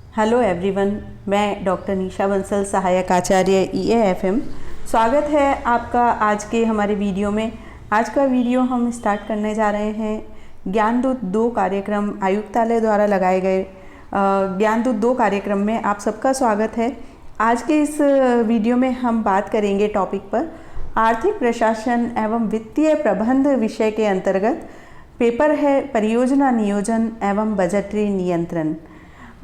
Hello everyone, मैं doctor निशा बंसल, सहायक आचार्य EAFM। स्वागत है आपका आज के हमारे वीडियो में। आज का वीडियो हम स्टार्ट करने जा रहे हैं ज्ञानदूत 2 कार्यक्रम आयुक्तालय द्वारा लगाए गए ज्ञानदूत 2 कार्यक्रम में आप सबका स्वागत है। आज के इस वीडियो में हम बात करेंगे टॉपिक पर आर्थिक प्रशासन एवं वित्तीय प्रबंध विषय के अंतर्गत पेपर है परियोजना नियोजन एवं बजटरी नियंत्रण।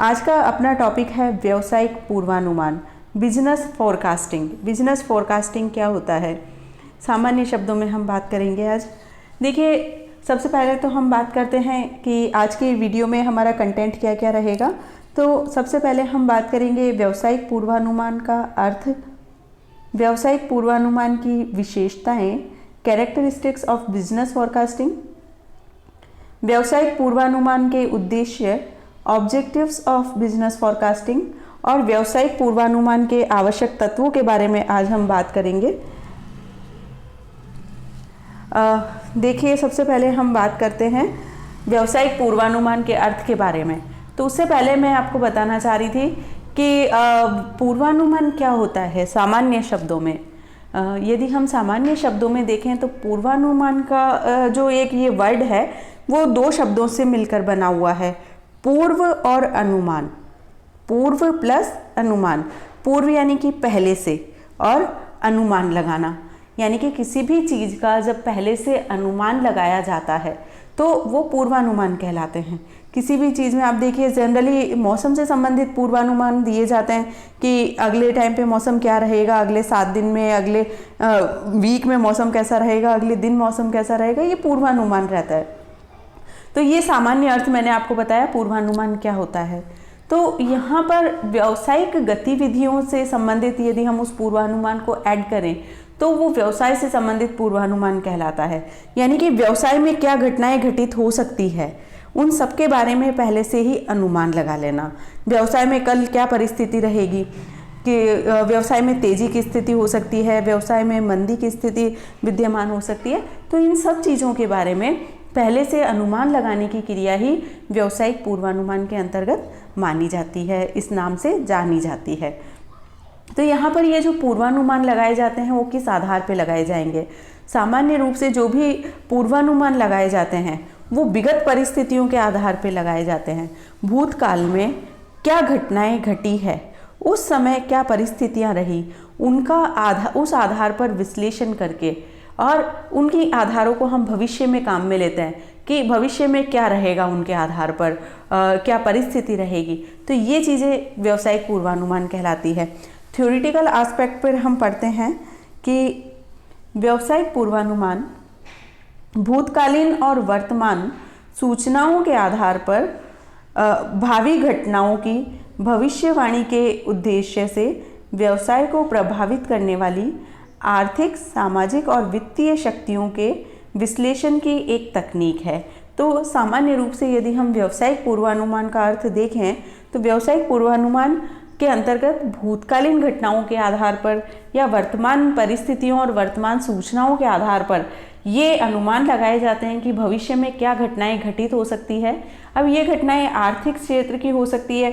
आज का अपना टॉपिक है व्यावसायिक पूर्वानुमान, बिजनेस फोरकास्टिंग। बिजनेस फोरकास्टिंग क्या होता है, सामान्य शब्दों में हम बात करेंगे आज। देखिए, सबसे पहले तो हम बात करते हैं कि आज की वीडियो में हमारा कंटेंट क्या क्या रहेगा। तो सबसे पहले हम बात करेंगे व्यावसायिक पूर्वानुमान का अर्थ, व्यावसायिक पूर्वानुमान की विशेषताएं, कैरेक्टरिस्टिक्स ऑफ बिजनेस फोरकास्टिंग, व्यावसायिक पूर्वानुमान के उद्देश्य, ऑब्जेक्टिव्स ऑफ बिजनेस फोरकास्टिंग और व्यावसायिक पूर्वानुमान के आवश्यक तत्वों के बारे में आज हम बात करेंगे। देखिए, सबसे पहले हम बात करते हैं व्यावसायिक पूर्वानुमान के अर्थ के बारे में। तो उससे पहले मैं आपको बताना चाह रही थी कि पूर्वानुमान क्या होता है सामान्य शब्दों में। यदि हम सामान्य शब्दों में देखें तो पूर्वानुमान का जो एक ये वर्ड है वो 2 शब्दों से मिलकर बना हुआ है, पूर्व और अनुमान। पूर्व प्लस अनुमान। पूर्व यानी कि पहले से, और अनुमान लगाना यानी कि किसी भी चीज़ का जब पहले से अनुमान लगाया जाता है तो वो पूर्वानुमान कहलाते हैं। किसी भी चीज़ में आप देखिए, जनरली मौसम से संबंधित पूर्वानुमान दिए जाते हैं कि अगले टाइम पे मौसम क्या रहेगा, अगले 7 दिन में, अगले वीक में मौसम कैसा रहेगा, अगले दिन मौसम कैसा रहेगा, ये पूर्वानुमान रहता है। तो ये सामान्य अर्थ मैंने आपको बताया पूर्वानुमान क्या होता है। तो यहाँ पर व्यावसायिक गतिविधियों से संबंधित यदि हम उस पूर्वानुमान को ऐड करें तो वो व्यवसाय से संबंधित पूर्वानुमान कहलाता है। यानी कि व्यवसाय में क्या घटनाएं घटित हो सकती है उन सब के बारे में पहले से ही अनुमान लगा लेना। व्यवसाय में कल क्या परिस्थिति रहेगी, कि व्यवसाय में तेजी की स्थिति हो सकती है, व्यवसाय में मंदी की स्थिति विद्यमान हो सकती है। तो इन सब चीज़ों के बारे में पहले से अनुमान लगाने की क्रिया ही व्यावसायिक पूर्वानुमान के अंतर्गत मानी जाती है, इस नाम से जानी जाती है। तो यहाँ पर ये जो पूर्वानुमान लगाए जाते हैं वो किस आधार पर लगाए जाएंगे। सामान्य रूप से जो भी पूर्वानुमान लगाए जाते हैं वो विगत परिस्थितियों के आधार पर लगाए जाते हैं। भूतकाल में क्या घटनाएं घटी है, उस समय क्या परिस्थितियां रही, उनका उस आधार पर विश्लेषण करके और उनकी आधारों को हम भविष्य में काम में लेते हैं कि भविष्य में क्या रहेगा, उनके आधार पर क्या परिस्थिति रहेगी। तो ये चीज़ें व्यावसायिक पूर्वानुमान कहलाती है। थ्योरेटिकल एस्पेक्ट पर हम पढ़ते हैं कि व्यावसायिक पूर्वानुमान भूतकालीन और वर्तमान सूचनाओं के आधार पर भावी घटनाओं की भविष्यवाणी के उद्देश्य से व्यवसाय को प्रभावित करने वाली आर्थिक, सामाजिक और वित्तीय शक्तियों के विश्लेषण की एक तकनीक है। तो सामान्य रूप से यदि हम व्यावसायिक पूर्वानुमान का अर्थ देखें तो व्यावसायिक पूर्वानुमान के अंतर्गत भूतकालीन घटनाओं के आधार पर या वर्तमान परिस्थितियों और वर्तमान सूचनाओं के आधार पर ये अनुमान लगाए जाते हैं कि भविष्य में क्या घटनाएं घटित हो सकती है। अब ये घटनाएं आर्थिक क्षेत्र की हो सकती है,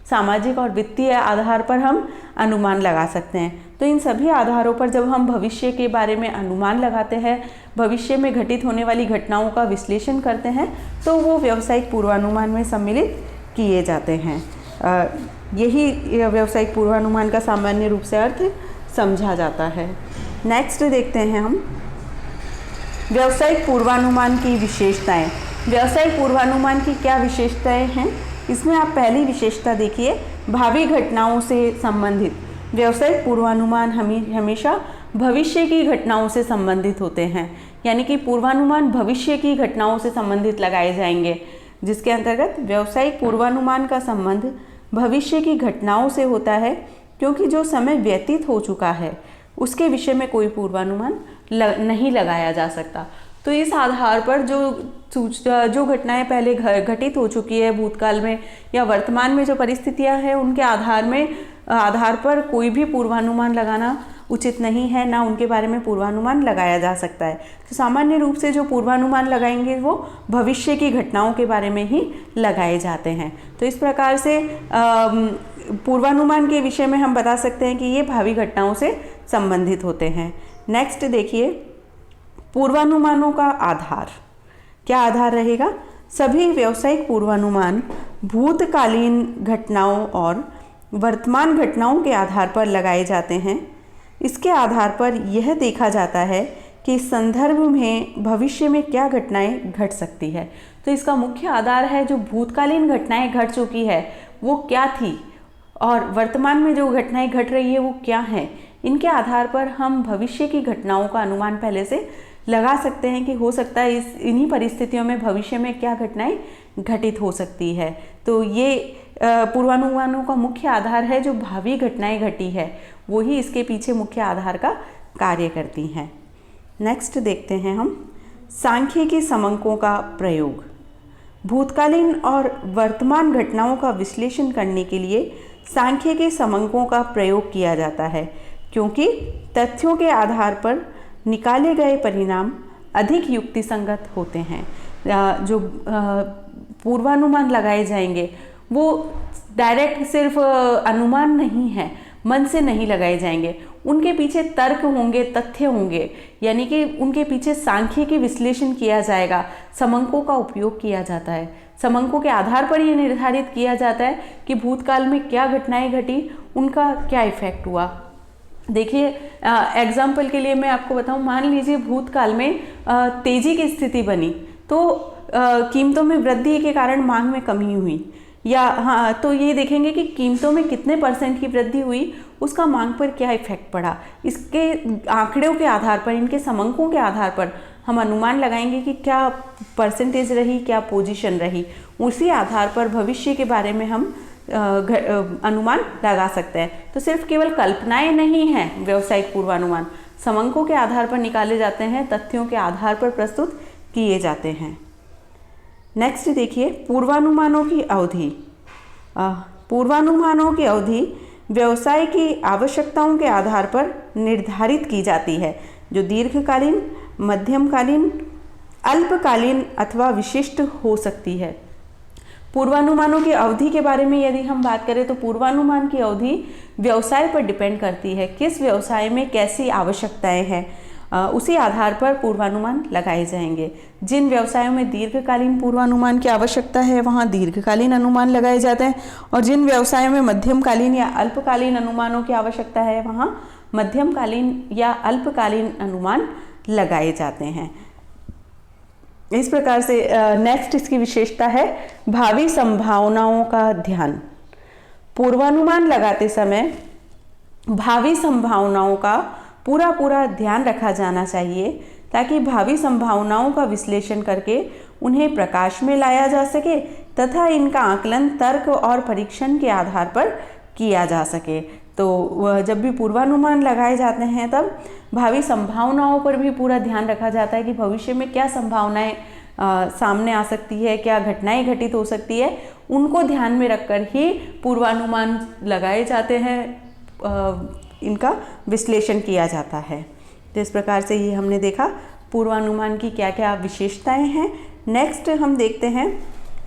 सामाजिक और वित्तीय आधार पर हम अनुमान लगा सकते हैं। तो इन सभी आधारों पर जब हम भविष्य के बारे में अनुमान लगाते हैं, भविष्य में घटित होने वाली घटनाओं का विश्लेषण करते हैं, तो वो व्यावसायिक पूर्वानुमान में सम्मिलित किए जाते हैं। यही व्यावसायिक पूर्वानुमान का सामान्य रूप से अर्थ समझा जाता है। नेक्स्ट देखते हैं हम व्यावसायिक पूर्वानुमान की विशेषताएं। व्यावसायिक पूर्वानुमान की क्या विशेषताएं हैं, इसमें आप पहली विशेषता देखिए, भावी घटनाओं से संबंधित। व्यावसायिक पूर्वानुमान हमेशा भविष्य की घटनाओं से संबंधित होते हैं, यानी कि पूर्वानुमान भविष्य की घटनाओं से संबंधित लगाए जाएंगे, जिसके अंतर्गत व्यावसायिक पूर्वानुमान का संबंध भविष्य की घटनाओं से होता है, क्योंकि जो समय व्यतीत हो चुका है उसके विषय में कोई पूर्वानुमान नहीं लगाया जा सकता। तो इस आधार पर जो घटनाएं पहले घटित हो चुकी है भूतकाल में या वर्तमान में जो परिस्थितियां हैं उनके आधार पर कोई भी पूर्वानुमान लगाना उचित नहीं है, ना उनके बारे में पूर्वानुमान लगाया जा सकता है। तो सामान्य रूप से जो पूर्वानुमान लगाएंगे वो भविष्य की घटनाओं के बारे में ही लगाए जाते हैं। तो इस प्रकार से पूर्वानुमान के विषय में हम बता सकते हैं कि ये भावी घटनाओं से संबंधित होते हैं। नेक्स्ट देखिए, पूर्वानुमानों का आधार। क्या आधार रहेगा? सभी व्यावसायिक पूर्वानुमान भूतकालीन घटनाओं और वर्तमान घटनाओं के आधार पर लगाए जाते हैं। इसके आधार पर यह देखा जाता है कि इस संदर्भ में भविष्य में क्या घटनाएं घट सकती है। तो इसका मुख्य आधार है जो भूतकालीन घटनाएं घट चुकी है वो क्या थी और वर्तमान में जो घटनाएं घट रही है वो क्या है। इनके आधार पर हम भविष्य की घटनाओं का अनुमान पहले से लगा सकते हैं कि हो सकता है इन्हीं परिस्थितियों में भविष्य में क्या घटनाएं घटित हो सकती है। तो ये पूर्वानुमानों का मुख्य आधार है, जो भावी घटनाएं घटी है वही इसके पीछे मुख्य आधार का कार्य करती हैं। नेक्स्ट देखते हैं हम सांख्यिकी समंकों का प्रयोग। भूतकालीन और वर्तमान घटनाओं का विश्लेषण करने के लिए सांख्यिकी समंकों का प्रयोग किया जाता है, क्योंकि तथ्यों के आधार पर निकाले गए परिणाम अधिक युक्तिसंगत होते हैं। जो पूर्वानुमान लगाए जाएंगे वो डायरेक्ट सिर्फ अनुमान नहीं है, मन से नहीं लगाए जाएंगे, उनके पीछे तर्क होंगे, तथ्य होंगे, यानी कि उनके पीछे सांख्यिकी विश्लेषण किया जाएगा। समंकों का उपयोग किया जाता है। समंकों के आधार पर यह निर्धारित किया जाता है कि भूतकाल में क्या घटनाएं घटी, उनका क्या इफेक्ट हुआ। देखिए एग्जाम्पल के लिए मैं आपको बताऊं, मान लीजिए भूतकाल में तेजी की स्थिति बनी तो कीमतों में वृद्धि के कारण मांग में कमी हुई, या हाँ तो ये देखेंगे कि कीमतों में कितने % की वृद्धि हुई, उसका मांग पर क्या इफेक्ट पड़ा। इसके आंकड़ों के आधार पर, इनके समंकों के आधार पर हम अनुमान लगाएंगे कि क्या % रही, क्या पोजीशन रही। उसी आधार पर भविष्य के बारे में हम अनुमान लगा सकते हैं। तो सिर्फ केवल कल्पनाएं नहीं हैं व्यावसायिक पूर्वानुमान, समंकों के आधार पर निकाले जाते हैं, तथ्यों के आधार पर प्रस्तुत किए जाते हैं। नेक्स्ट देखिए, पूर्वानुमानों की अवधि। पूर्वानुमानों की अवधि व्यवसाय की आवश्यकताओं के आधार पर निर्धारित की जाती है, जो दीर्घकालीन, मध्यमकालीन, अल्पकालीन अथवा विशिष्ट हो सकती है। पूर्वानुमानों की अवधि के बारे में यदि हम बात करें तो पूर्वानुमान की अवधि व्यवसाय पर डिपेंड करती है, किस व्यवसाय में कैसी आवश्यकताएं हैं, उसी आधार पर पूर्वानुमान लगाए जाएंगे। जिन व्यवसायों में दीर्घकालीन पूर्वानुमान की आवश्यकता है वहाँ दीर्घकालीन अनुमान लगाए जाते हैं, और जिन व्यवसायों में मध्यमकालीन या अल्पकालीन अनुमानों की आवश्यकता है वहाँ मध्यमकालीन या अल्पकालीन अनुमान लगाए जाते हैं। इस प्रकार से नेक्स्ट इसकी विशेषता है भावी संभावनाओं का ध्यान। पूर्वानुमान लगाते समय भावी संभावनाओं का पूरा ध्यान रखा जाना चाहिए, ताकि भावी संभावनाओं का विश्लेषण करके उन्हें प्रकाश में लाया जा सके तथा इनका आकलन तर्क और परीक्षण के आधार पर किया जा सके। तो जब भी पूर्वानुमान लगाए जाते हैं तब भावी संभावनाओं पर भी पूरा ध्यान रखा जाता है कि भविष्य में क्या संभावनाएं सामने आ सकती है, क्या घटनाएं घटित हो सकती है, उनको ध्यान में रखकर ही पूर्वानुमान लगाए जाते हैं, इनका विश्लेषण किया जाता है। तो इस प्रकार से ये हमने देखा पूर्वानुमान की क्या क्या विशेषताएं हैं। नेक्स्ट हम देखते हैं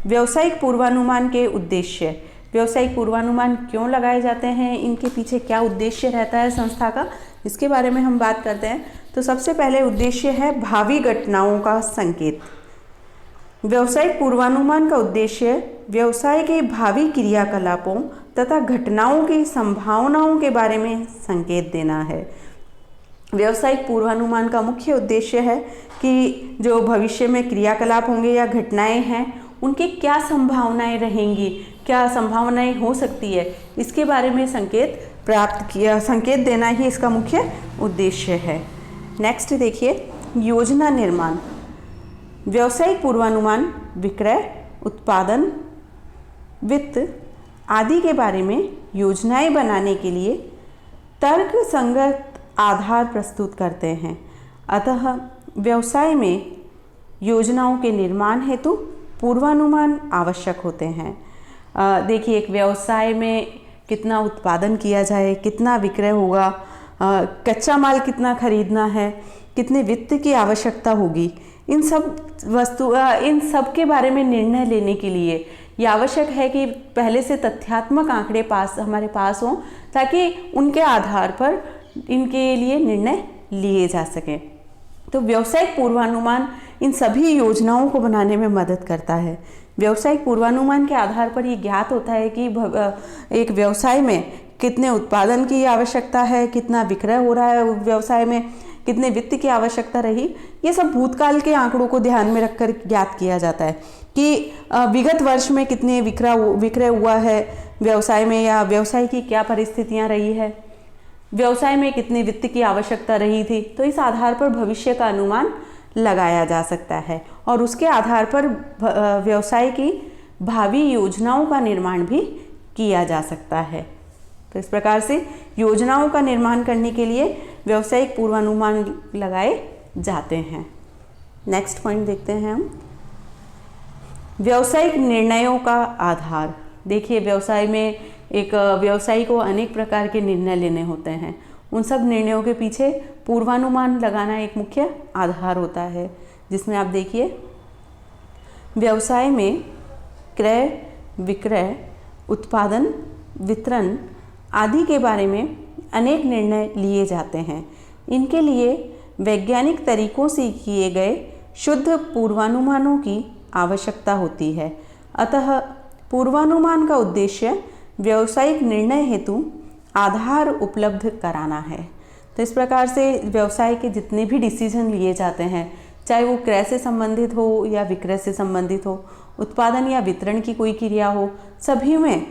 व्यावसायिक पूर्वानुमान के उद्देश्य। व्यावसायिक पूर्वानुमान क्यों लगाए जाते हैं, इनके पीछे क्या उद्देश्य रहता है संस्था का, इसके बारे में हम बात करते हैं। तो सबसे पहले उद्देश्य है भावी घटनाओं का संकेत। व्यावसायिक पूर्वानुमान का उद्देश्य व्यवसाय के भावी क्रियाकलापों तथा घटनाओं की संभावनाओं के बारे में संकेत देना है। व्यावसायिक पूर्वानुमान का मुख्य उद्देश्य है कि जो भविष्य में क्रियाकलाप होंगे या घटनाएं हैं उनकी क्या संभावनाएं रहेंगी, क्या संभावनाएं हो सकती है, इसके बारे में संकेत देना ही इसका मुख्य उद्देश्य है। नेक्स्ट देखिए योजना निर्माण। व्यावसायिक पूर्वानुमान विक्रय, उत्पादन, वित्त आदि के बारे में योजनाएं बनाने के लिए तर्क संगत आधार प्रस्तुत करते हैं। अतः व्यवसाय में योजनाओं के निर्माण हेतु पूर्वानुमान आवश्यक होते हैं। देखिए एक व्यवसाय में कितना उत्पादन किया जाए, कितना विक्रय होगा, कच्चा माल कितना खरीदना है, कितने वित्त की आवश्यकता होगी, इन सब के बारे में निर्णय लेने के लिए ये आवश्यक है कि पहले से तथ्यात्मक आंकड़े हमारे पास हों, ताकि उनके आधार पर इनके लिए निर्णय लिए जा सकें। तो व्यावसायिक पूर्वानुमान इन सभी योजनाओं को बनाने में मदद करता है। व्यावसायिक पूर्वानुमान के आधार पर ये ज्ञात होता है कि एक व्यवसाय में कितने उत्पादन की आवश्यकता है, कितना विक्रय हो रहा है व्यवसाय में, कितने वित्त की आवश्यकता रही। ये सब भूतकाल के आंकड़ों को ध्यान में रखकर ज्ञात किया जाता है कि विगत वर्ष में कितने विक्रय हुआ है व्यवसाय में, या व्यवसाय की क्या परिस्थितियां रही है, व्यवसाय में कितने वित्त की आवश्यकता रही थी। तो इस आधार पर भविष्य का अनुमान लगाया जा सकता है और उसके आधार पर व्यवसाय की भावी योजनाओं का निर्माण भी किया जा सकता है। तो इस प्रकार से योजनाओं का निर्माण करने के लिए व्यावसायिक पूर्वानुमान लगाए जाते हैं। नेक्स्ट पॉइंट देखते हैं हम, व्यावसायिक निर्णयों का आधार। देखिए, व्यवसाय में एक व्यवसायी को अनेक प्रकार के निर्णय लेने होते हैं। उन सब निर्णयों के पीछे पूर्वानुमान लगाना एक मुख्य आधार होता है, जिसमें आप देखिए व्यवसाय में क्रय, विक्रय, उत्पादन, वितरण आदि के बारे में अनेक निर्णय लिए जाते हैं। इनके लिए वैज्ञानिक तरीकों से किए गए शुद्ध पूर्वानुमानों की आवश्यकता होती है। अतः पूर्वानुमान का उद्देश्य व्यावसायिक निर्णय हेतु आधार उपलब्ध कराना है। तो इस प्रकार से व्यवसाय के जितने भी डिसीजन लिए जाते हैं, चाहे वो क्रय से संबंधित हो या विक्रय से संबंधित हो, उत्पादन या वितरण की कोई क्रिया हो, सभी में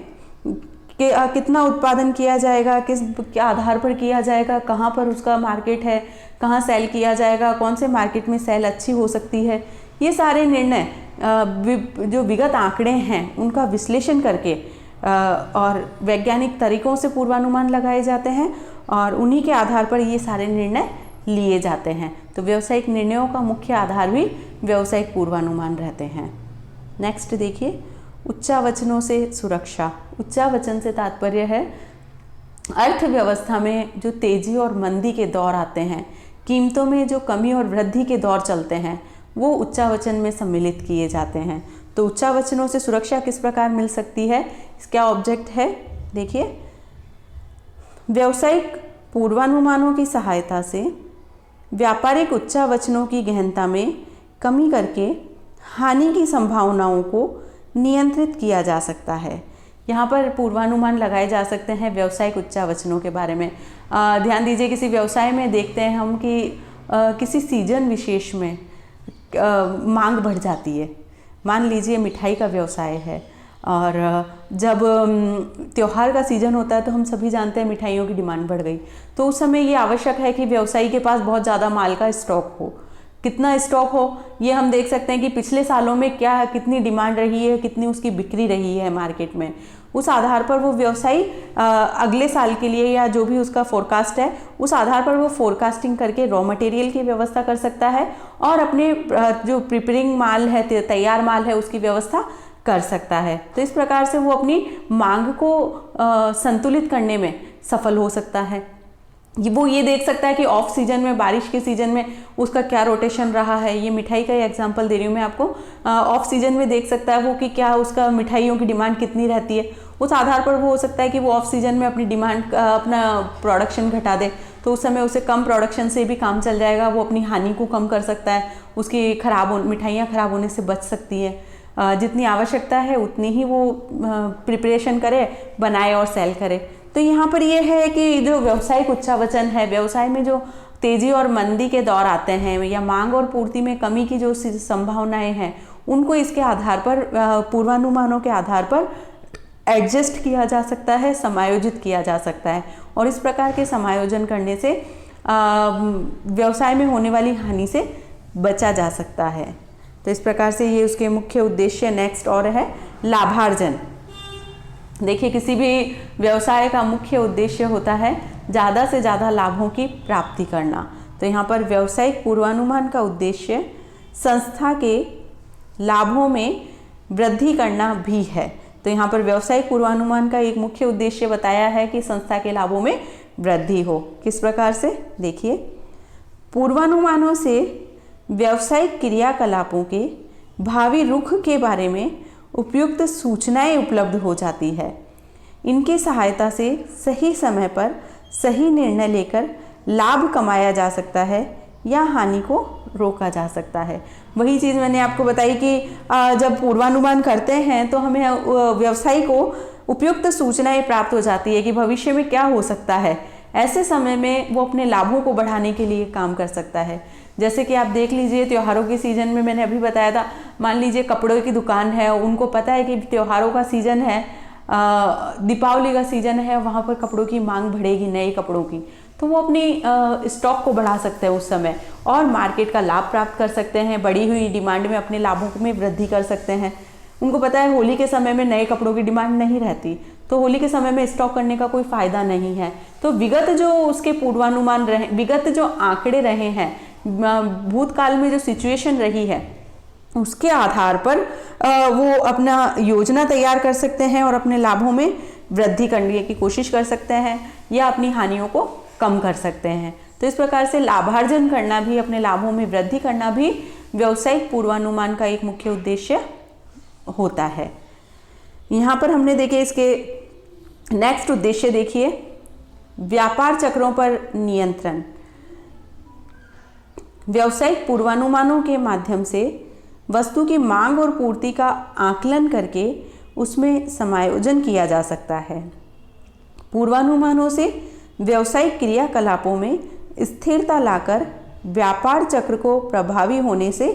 कितना उत्पादन किया जाएगा, किस क्या आधार पर किया जाएगा, कहाँ पर उसका मार्केट है, कहाँ सेल किया जाएगा, कौन से मार्केट में सेल अच्छी हो सकती है, ये सारे निर्णय जो विगत आंकड़े हैं उनका विश्लेषण करके और वैज्ञानिक तरीकों से पूर्वानुमान लगाए जाते हैं और उन्हीं के आधार पर ये सारे निर्णय लिए जाते हैं। तो व्यावसायिक निर्णयों का मुख्य आधार भी व्यावसायिक पूर्वानुमान रहते हैं। नेक्स्ट देखिए, उच्चावचनों से सुरक्षा। उच्चावचन से तात्पर्य है अर्थव्यवस्था में जो तेजी और मंदी के दौर आते हैं, कीमतों में जो कमी और वृद्धि के दौर चलते हैं, वो उच्चावचन में सम्मिलित किए जाते हैं। तो उच्चावचनों से सुरक्षा किस प्रकार मिल सकती है, इसका ऑब्जेक्ट है, देखिए, व्यावसायिक पूर्वानुमानों की सहायता से व्यापारिक उच्चावचनों की गहनता में कमी करके हानि की संभावनाओं को नियंत्रित किया जा सकता है। यहाँ पर पूर्वानुमान लगाए जा सकते हैं व्यावसायिक उच्चावचनों के बारे में। ध्यान दीजिए, किसी व्यवसाय में देखते हैं हम कि किसी सीजन विशेष में मांग बढ़ जाती है। मान लीजिए मिठाई का व्यवसाय है और जब त्योहार का सीज़न होता है तो हम सभी जानते हैं मिठाइयों की डिमांड बढ़ गई। तो उस समय ये आवश्यक है कि व्यवसायी के पास बहुत ज़्यादा माल का स्टॉक हो। कितना स्टॉक हो ये हम देख सकते हैं कि पिछले सालों में कितनी डिमांड रही है, कितनी उसकी बिक्री रही है मार्केट में। उस आधार पर वो व्यवसायी अगले साल के लिए या जो भी उसका फोरकास्ट है, उस आधार पर वो फोरकास्टिंग करके रॉ मटेरियल की व्यवस्था कर सकता है और अपने जो प्रिपेयरिंग माल है, तैयार माल है, उसकी व्यवस्था कर सकता है। तो इस प्रकार से वो अपनी मांग को संतुलित करने में सफल हो सकता है। वो ये देख सकता है कि ऑफ सीजन में, बारिश के सीजन में उसका क्या रोटेशन रहा है। ये मिठाई का एग्जांपल दे रही हूँ मैं आपको। ऑफ सीजन में देख सकता है वो कि क्या उसका मिठाइयों की डिमांड कितनी रहती है। उस आधार पर वो हो सकता है कि वो ऑफ सीजन में अपनी डिमांड, अपना प्रोडक्शन घटा दे, तो उस समय उसे कम प्रोडक्शन से भी काम चल जाएगा। वो अपनी हानि को कम कर सकता है, उसकी मिठाइयाँ खराब होने से बच सकती है। जितनी आवश्यकता है उतनी ही वो प्रिपरेशन करे, बनाए और सेल करे। तो यहाँ पर ये है कि जो व्यावसायिक उच्चावचन है, व्यवसाय में जो तेजी और मंदी के दौर आते हैं या मांग और पूर्ति में कमी की जो संभावनाएं हैं, उनको इसके आधार पर, पूर्वानुमानों के आधार पर एडजस्ट किया जा सकता है, समायोजित किया जा सकता है। और इस प्रकार के समायोजन करने से व्यवसाय में होने वाली हानि से बचा जा सकता है। तो इस प्रकार से ये उसके मुख्य उद्देश्य। नेक्स्ट और है लाभार्जन। देखिए, किसी भी व्यवसाय का मुख्य उद्देश्य होता है ज़्यादा से ज़्यादा लाभों की प्राप्ति करना। तो यहाँ पर व्यावसायिक पूर्वानुमान का उद्देश्य संस्था के लाभों में वृद्धि करना भी है। तो यहाँ पर व्यावसायिक पूर्वानुमान का एक मुख्य उद्देश्य बताया है कि संस्था के लाभों में वृद्धि हो। किस प्रकार से, देखिए, पूर्वानुमानों से व्यावसायिक क्रियाकलापों के भावी रुख के बारे में उपयुक्त सूचनाएं उपलब्ध हो जाती है। इनकी सहायता से सही समय पर सही निर्णय लेकर लाभ कमाया जा सकता है या हानि को रोका जा सकता है। वही चीज़ मैंने आपको बताई कि जब पूर्वानुमान करते हैं तो हमें व्यवसायी को उपयुक्त सूचनाएं प्राप्त हो जाती है कि भविष्य में क्या हो सकता है। ऐसे समय में वो अपने लाभों को बढ़ाने के लिए काम कर सकता है। जैसे कि आप देख लीजिए, त्योहारों के सीज़न में मैंने अभी बताया था, मान लीजिए कपड़ों की दुकान है, उनको पता है कि त्योहारों का सीज़न है, दीपावली का सीज़न है, वहाँ पर कपड़ों की मांग बढ़ेगी, नए कपड़ों की, तो वो अपनी स्टॉक को बढ़ा सकते हैं उस समय और मार्केट का लाभ प्राप्त कर सकते हैं। बढ़ी हुई डिमांड में अपने लाभों में वृद्धि कर सकते हैं। उनको पता है होली के समय में नए कपड़ों की डिमांड नहीं रहती, तो होली के समय में स्टॉक करने का कोई फ़ायदा नहीं है। तो विगत जो उसके पूर्वानुमान रहे, विगत जो आंकड़े रहे हैं, भूतकाल में जो सिचुएशन रही है, उसके आधार पर वो अपना योजना तैयार कर सकते हैं और अपने लाभों में वृद्धि करने की कोशिश कर सकते हैं या अपनी हानियों को कम कर सकते हैं। तो इस प्रकार से लाभार्जन करना भी, अपने लाभों में वृद्धि करना भी व्यावसायिक पूर्वानुमान का एक मुख्य उद्देश्य होता है। यहाँ पर हमने देखे इसके नेक्स्ट उद्देश्य, देखिए, व्यापार चक्रों पर नियंत्रण। व्यावसायिक पूर्वानुमानों के माध्यम से वस्तु की मांग और पूर्ति का आकलन करके उसमें समायोजन किया जा सकता है। पूर्वानुमानों से व्यावसायिक क्रियाकलापों में स्थिरता लाकर व्यापार चक्र को प्रभावी होने से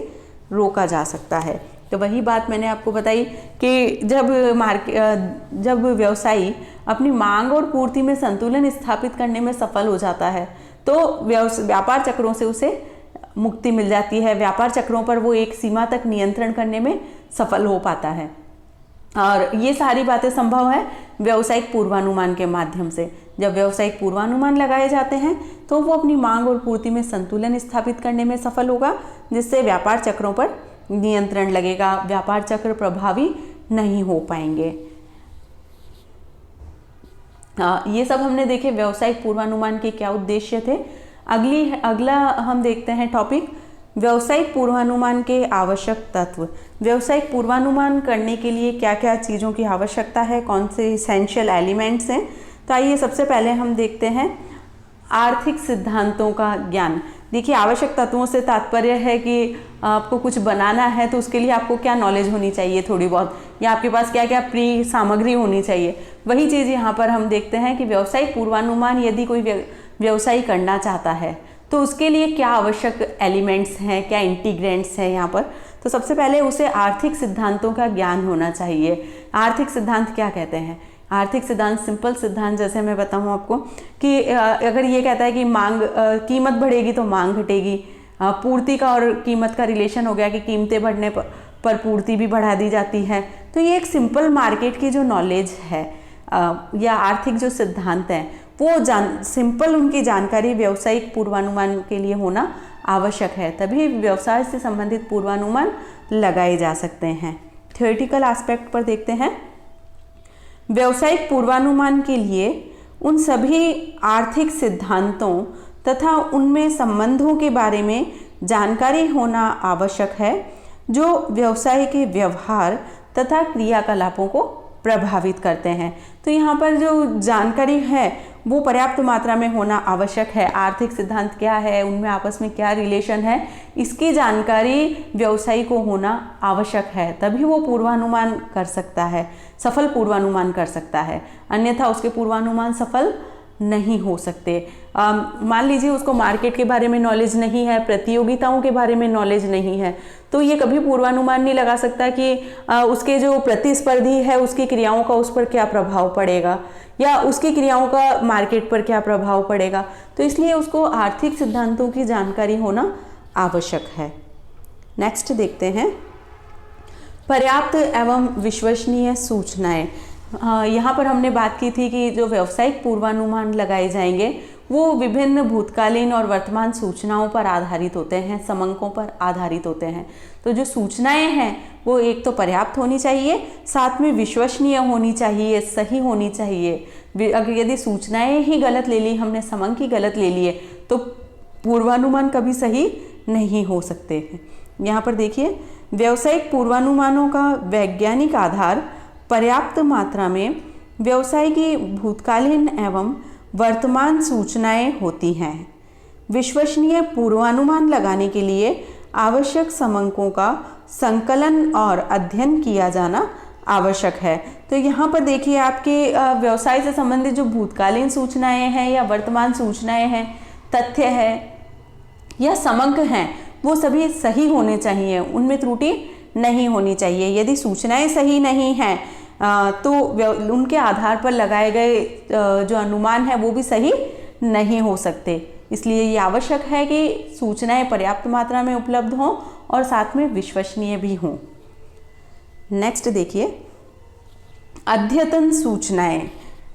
रोका जा सकता है। तो वही बात मैंने आपको बताई कि जब व्यवसायी अपनी मांग और पूर्ति में संतुलन स्थापित करने में सफल हो जाता है तो व्यापार चक्रों से उसे मुक्ति मिल जाती है। व्यापार चक्रों पर वो एक सीमा तक नियंत्रण करने में सफल हो पाता है और ये सारी बातें संभव है व्यावसायिक पूर्वानुमान के माध्यम से। जब व्यावसायिक पूर्वानुमान लगाए जाते हैं तो वो अपनी मांग और पूर्ति में संतुलन स्थापित करने में सफल होगा, जिससे व्यापार चक्रों पर नियंत्रण लगेगा, व्यापार चक्र प्रभावी नहीं हो पाएंगे। ये सब हमने देखे व्यावसायिक पूर्वानुमान के क्या उद्देश्य थे। अगला हम देखते हैं टॉपिक, व्यावसायिक पूर्वानुमान के आवश्यक तत्व। व्यावसायिक पूर्वानुमान करने के लिए क्या क्या चीज़ों की आवश्यकता है, कौन से इसेंशियल एलिमेंट्स हैं। तो आइए सबसे पहले हम देखते हैं आर्थिक सिद्धांतों का ज्ञान। देखिए, आवश्यक तत्वों से तात्पर्य है कि आपको कुछ बनाना है तो उसके लिए आपको क्या नॉलेज होनी चाहिए थोड़ी बहुत, या आपके पास क्या क्या प्री सामग्री होनी चाहिए। वही चीज़ यहाँ पर हम देखते हैं कि व्यावसायिक पूर्वानुमान यदि कोई व्यवसाय करना चाहता है तो उसके लिए क्या आवश्यक एलिमेंट्स हैं, क्या इंटीग्रेंट्स हैं यहाँ पर। तो सबसे पहले उसे आर्थिक सिद्धांतों का ज्ञान होना चाहिए। आर्थिक सिद्धांत क्या कहते हैं? आर्थिक सिद्धांत सिंपल सिद्धांत, जैसे मैं बताऊँ आपको कि अगर ये कहता है कि कीमत बढ़ेगी तो मांग घटेगी, पूर्ति का और कीमत का रिलेशन हो गया कि कीमतें बढ़ने पर पूर्ति भी बढ़ा दी जाती है। तो ये एक सिंपल मार्केट की जो नॉलेज है या आर्थिक जो सिद्धांत हैं वो सिंपल उनकी जानकारी व्यावसायिक पूर्वानुमान के लिए होना आवश्यक है, तभी व्यवसाय से संबंधित पूर्वानुमान लगाए जा सकते हैं। थ्योरेटिकल एस्पेक्ट पर देखते हैं। व्यावसायिक पूर्वानुमान के लिए उन सभी आर्थिक सिद्धांतों तथा उनमें संबंधों के बारे में जानकारी होना आवश्यक है जो व्यवसाय के व्यवहार तथा क्रियाकलापों को प्रभावित करते हैं। तो यहाँ पर जो जानकारी है वो पर्याप्त मात्रा में होना आवश्यक है। आर्थिक सिद्धांत क्या है, उनमें आपस में क्या रिलेशन है, इसकी जानकारी व्यवसायी को होना आवश्यक है, तभी वो पूर्वानुमान कर सकता है, सफल पूर्वानुमान कर सकता है। अन्यथा उसके पूर्वानुमान सफल नहीं हो सकते। मान लीजिए उसको मार्केट के बारे में नॉलेज नहीं है, प्रतियोगिताओं के बारे में नॉलेज नहीं है, तो ये कभी पूर्वानुमान नहीं लगा सकता कि उसके जो प्रतिस्पर्धी है उसकी क्रियाओं का उस पर क्या प्रभाव पड़ेगा या उसकी क्रियाओं का मार्केट पर क्या प्रभाव पड़ेगा। तो इसलिए उसको आर्थिक सिद्धांतों की जानकारी होना आवश्यक है। नेक्स्ट देखते हैं, पर्याप्त एवं विश्वसनीय सूचनाएं। यहाँ पर हमने बात की थी कि जो व्यावसायिक पूर्वानुमान लगाए जाएंगे वो विभिन्न भूतकालीन और वर्तमान सूचनाओं पर आधारित होते हैं, समंकों पर आधारित होते हैं। तो जो सूचनाएं हैं वो एक तो पर्याप्त होनी चाहिए, साथ में विश्वसनीय होनी चाहिए, सही होनी चाहिए, अगर यदि सूचनाएं ही गलत ले ली हमने, समंक ही गलत ले लिए, तो पूर्वानुमान कभी सही नहीं हो सकते हैं। यहाँ पर देखिए, व्यावसायिक पूर्वानुमानों का वैज्ञानिक आधार पर्याप्त मात्रा में व्यवसाय की भूतकालीन एवं वर्तमान सूचनाएं होती हैं। विश्वसनीय पूर्वानुमान लगाने के लिए आवश्यक समंकों का संकलन और अध्ययन किया जाना आवश्यक है। तो यहाँ पर देखिए, आपके व्यवसाय से संबंधित जो भूतकालीन सूचनाएं हैं या वर्तमान सूचनाएं हैं, तथ्य है या समंक हैं, वो सभी सही होने चाहिए, उनमें त्रुटि नहीं होनी चाहिए। यदि सूचनाएं सही नहीं हैं तो उनके आधार पर लगाए गए जो अनुमान है वो भी सही नहीं हो सकते। इसलिए ये आवश्यक है कि सूचनाएं पर्याप्त मात्रा में उपलब्ध हों और साथ में विश्वसनीय भी हों। नेक्स्ट देखिए, अद्यतन सूचनाएं।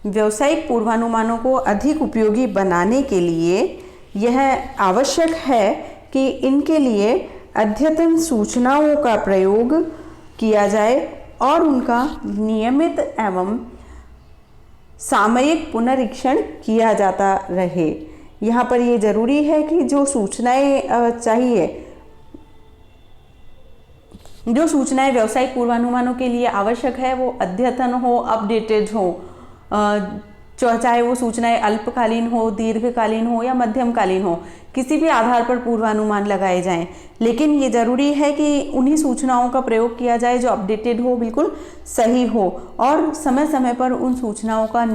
व्यावसायिक पूर्वानुमानों को अधिक उपयोगी बनाने के लिए यह आवश्यक है कि इनके लिए अद्यतन सूचनाओं का प्रयोग किया जाए और उनका नियमित एवं सामयिक पुनरीक्षण किया जाता रहे। यहाँ पर ये जरूरी है कि जो सूचनाएं व्यावसायिक पूर्वानुमानों के लिए आवश्यक है वो अद्यतन हो, अपडेटेड हो, चाहे वो सूचनाएं अल्पकालीन हो, दीर्घकालीन हो या मध्यमकालीन हो, किसी भी आधार पर पूर्वानुमान लगाए जाएं। लेकिन ये ज़रूरी है कि उन्हीं सूचनाओं का प्रयोग किया जाए जो अपडेटेड हो, बिल्कुल सही हो, और समय समय पर उन सूचनाओं का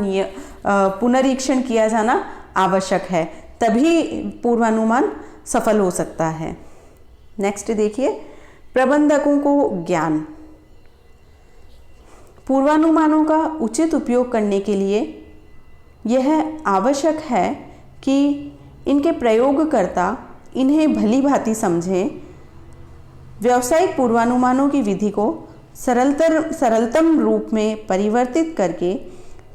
पुनरीक्षण किया जाना आवश्यक है, तभी पूर्वानुमान सफल हो सकता है। नेक्स्ट देखिए, प्रबंधकों को ज्ञान। पूर्वानुमानों का उचित उपयोग करने के लिए यह आवश्यक है कि इनके प्रयोगकर्ता इन्हें भली भांति समझें। व्यावसायिक पूर्वानुमानों की विधि को सरलतम रूप में परिवर्तित करके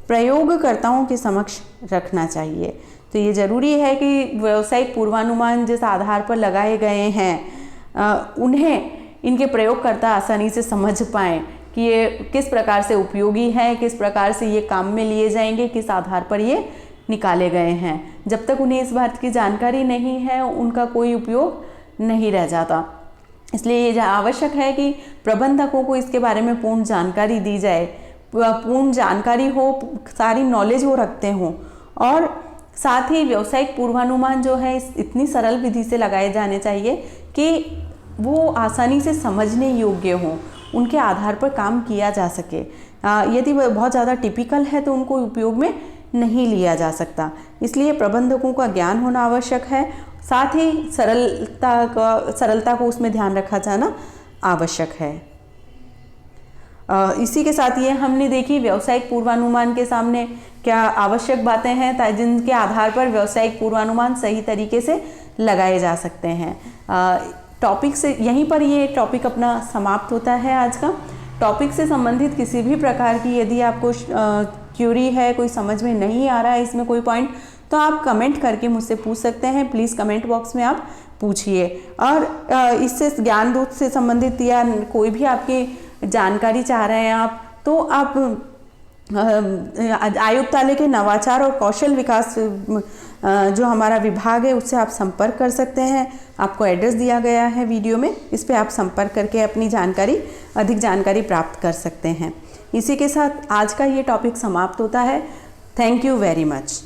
प्रयोगकर्ताओं के समक्ष रखना चाहिए। तो ये ज़रूरी है कि व्यावसायिक पूर्वानुमान जिस आधार पर लगाए गए हैं उन्हें इनके प्रयोगकर्ता आसानी से समझ पाएँ कि ये किस प्रकार से उपयोगी हैं, किस प्रकार से ये काम में लिए जाएंगे, किस आधार पर ये निकाले गए हैं। जब तक उन्हें इस बात की जानकारी नहीं है उनका कोई उपयोग नहीं रह जाता। इसलिए ये आवश्यक है कि प्रबंधकों को इसके बारे में पूर्ण जानकारी दी जाए, पूर्ण जानकारी हो, सारी नॉलेज वो रखते हों, और साथ ही व्यावसायिक पूर्वानुमान जो है इतनी सरल विधि से लगाए जाने चाहिए कि वो आसानी से समझने योग्य हों, उनके आधार पर काम किया जा सके। यदि वह बहुत ज़्यादा टिपिकल है तो उनको उपयोग में नहीं लिया जा सकता। इसलिए प्रबंधकों का ज्ञान होना आवश्यक है, साथ ही सरलता को उसमें ध्यान रखा जाना आवश्यक है। इसी के साथ ये हमने देखी व्यावसायिक पूर्वानुमान के सामने क्या आवश्यक बातें हैं जिनके आधार पर व्यावसायिक पूर्वानुमान सही तरीके से लगाए जा सकते हैं। टॉपिक से यहीं पर ये टॉपिक अपना समाप्त होता है। आज का टॉपिक से संबंधित किसी भी प्रकार की यदि आपको क्यूरी है, कोई समझ में नहीं आ रहा है इसमें कोई पॉइंट, तो आप कमेंट करके मुझसे पूछ सकते हैं। प्लीज़ कमेंट बॉक्स में आप पूछिए। और इससे ज्ञानदूत से संबंधित या कोई भी आपकी जानकारी चाह रहे हैं आप, तो आप आयुक्तालय के नवाचार और कौशल विकास जो हमारा विभाग है उससे आप संपर्क कर सकते हैं। आपको एड्रेस दिया गया है वीडियो में, इस पे आप संपर्क करके अपनी अधिक जानकारी प्राप्त कर सकते हैं। इसी के साथ आज का ये टॉपिक समाप्त होता है। Thank you very much.